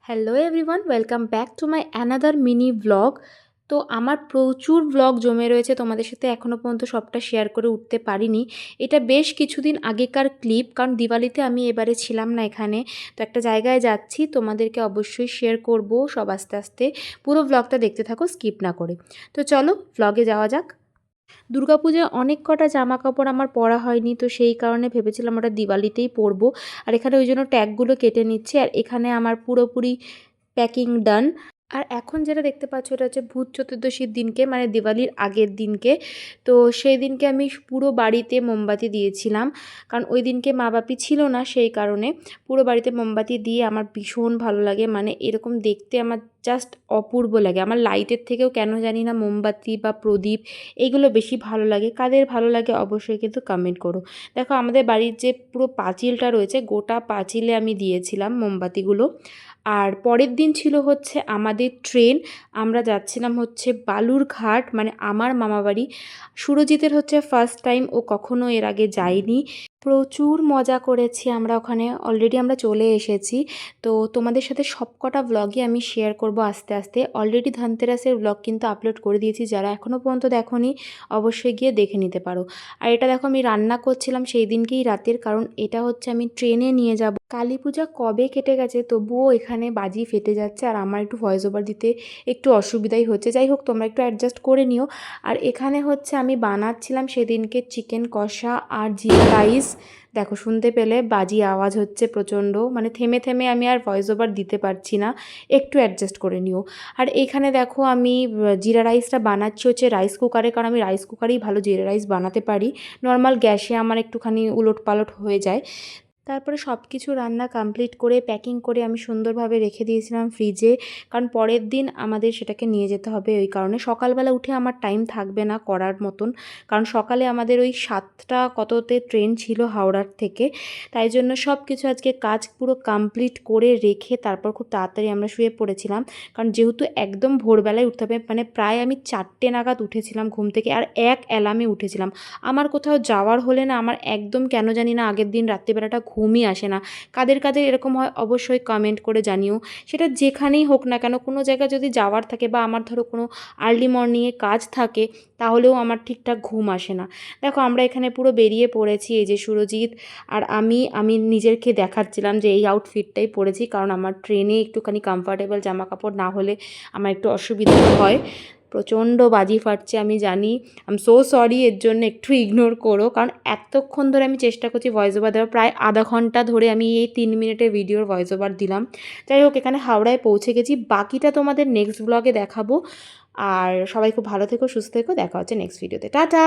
Hello everyone, welcome back to my another mini blog. তো আমার প্রচুর ব্লগ জমে রয়েছে, তোমাদের সাথে এখনও পর্যন্ত সবটা শেয়ার করে উঠতে পারিনি। এটা বেশ কিছুদিন আগেকার ক্লিপ, কারণ দিওয়ালিতে আমি এবারে ছিলাম না এখানে। তো একটা জায়গায় যাচ্ছি, তোমাদেরকে অবশ্যই শেয়ার করব সব আস্তে আস্তে। পুরো ব্লগটা দেখতে থাকো স্কিপ না করে। তো চলো ব্লগে যাওয়া যাক। দুর্গাপূজায় অনেক কটা জামা কাপড় আমার পরা হয়নি, তো সেই কারণে ভেবেছিলাম ওটা দিওয়ালিতেই পরবো। আর এখানে ওই জন্য ট্যাগগুলো কেটে নিচ্ছি, আর এখানে আমার পুরোপুরি প্যাকিং ডান। আর এখন যেটা দেখতে পাচ্ছ এটা হচ্ছে ভূত চতুর্দশীর দিনকে, মানে দিওয়ালির আগের দিনকে। তো সেই দিনকে আমি পুরো বাড়িতে মোমবাতি দিয়েছিলাম, কারণ ওই দিনকে মা বাপি ছিল না, সেই কারণে পুরো বাড়িতে মোমবাতি দিয়ে আমার ভীষণ ভালো লাগে। মানে এরকম দেখতে আমার জাস্ট অপূর্ব লাগে। আমার লাইটের থেকেও কেন জানি না মোমবাতি বা প্রদীপ এইগুলো বেশি ভালো লাগে। কাদের ভালো লাগে অবশ্যই কিন্তু কমেন্ট করো। দেখো আমাদের বাড়ির যে পুরো পাঁচিলটা রয়েছে, গোটা পাঁচিলে আমি দিয়েছিলাম মোমবাতিগুলো। আর পরের দিন ছিল হচ্ছে আমাদের ট্রেন। আমরা যাচ্ছিলাম হচ্ছে বালুরঘাট, মানে আমার মামাবাড়ি। সুরজিতের হচ্ছে ফার্স্ট টাইম, ও কখনো এর আগে যায়নি। প্রচুর মজা করেছি আমরা ওখানে, অলরেডি আমরা চলে এসেছি। তো তোমাদের সাথে সবকটা ব্লগই আমি শেয়ার করব আস্তে আস্তে। অলরেডি ধনতেরাসের ব্লগ কিন্তু আপলোড করে দিয়েছি, যারা এখনও পর্যন্ত দেখোনি অবশ্যই গিয়ে দেখে নিতে পারো। আর এটা দেখো আমি রান্না করছিলাম সেই দিনকেই রাতের, কারণ এটা হচ্ছে আমি ট্রেনে নিয়ে যাব। কালী পূজা কবে কেটে গেছে, তবুও এখানে বাজি ফেটে যাচ্ছে, আর আমার একটু ভয়েস ওভার দিতে একটু অসুবিধাই হচ্ছে। যাই হোক, তোমরা একটু অ্যাডজাস্ট করে নিও। আর এখানে হচ্ছে আমি বানাচ্ছিলাম সেদিনকে চিকেন কষা আর জিরা রাইস। দেখো শুনতে পেলে বাজি আওয়াজ হচ্ছে প্রচণ্ড, মানে থেমে থেমে আমি আর ভয়েস ওভার দিতে পারছি না, একটু অ্যাডজাস্ট করে নিও। আর এখানে দেখো আমি জিরা রাইসটা বানাচ্ছি হচ্ছে রাইস কুকারে, কারণ আমি রাইস কুকারেই ভালো জিরা রাইস বানাতে পারি। নর্মাল গ্যাসে আমার একটুখানি উলট পালট হয়ে যায়। তারপরে সব কিছু রান্না কমপ্লিট করে প্যাকিং করে আমি সুন্দরভাবে রেখে দিয়েছিলাম ফ্রিজে, কারণ পরের দিন আমাদের সেটাকে নিয়ে যেতে হবে। ওই কারণে সকালবেলা উঠে আমার টাইম থাকবে না করার মতন, কারণ সকালে আমাদের ওই 7টা কততে ট্রেন ছিল হাওড়ার থেকে। তাই জন্য সব কিছু আজকে কাজ পুরো কমপ্লিট করে রেখে তারপর খুব তাড়াতাড়ি আমরা শুয়ে পড়েছিলাম, কারণ যেহেতু একদম ভোরবেলায় উঠতে হবে। মানে প্রায় আমি 4টে নাগাদ উঠেছিলাম ঘুম থেকে, আর এক অ্যালার্মে উঠেছিলাম। আমার কোথাও যাওয়ার হলে না, আমার একদম কেন জানি না আগের দিন রাত্রিবেলাটা ঘুমই আসে না। কাদের কাদের এরকম হয় অবশ্যই কমেন্ট করে জানিও। সেটা যেখানেই হোক না কেন, কোনো জায়গায় যদি যাওয়ার থাকে বা আমার ধরো কোনো আর্লি মর্নিংয়ে কাজ থাকে, তাহলেও আমার ঠিকঠাক ঘুম আসে না। দেখো আমরা এখানে পুরো বেরিয়ে পড়েছি, এই যে সুরজিৎ আর আমি নিজেরকে দেখাচ্ছিলাম যে এই আউটফিটটাই পরেছি, কারণ আমার ট্রেনে একটুখানি কমফর্টেবল জামা কাপড় না হলে আমার একটু অসুবিধা হয়। প্রচণ্ড বাজি ফাটছে আমি জানি, আই এম সো সরি, এর জন্য একটু ইগনোর করো। কারণ এতক্ষণ ধরে আমি চেষ্টা করছি ভয়েস ওভার দেওয়ার, প্রায় আধা ঘন্টা ধরে আমি এই 3 মিনিটের ভিডিওর ভয়েস ওভার দিলাম। যাই হোক, এখানে হাওড়ায় পৌঁছে গেছি, বাকিটা তোমাদের নেক্সট ব্লগে দেখাবো। আর সবাই খুব ভালো থেকো, সুস্থ থেকো, দেখা হচ্ছে নেক্সট ভিডিওতে। টাটা।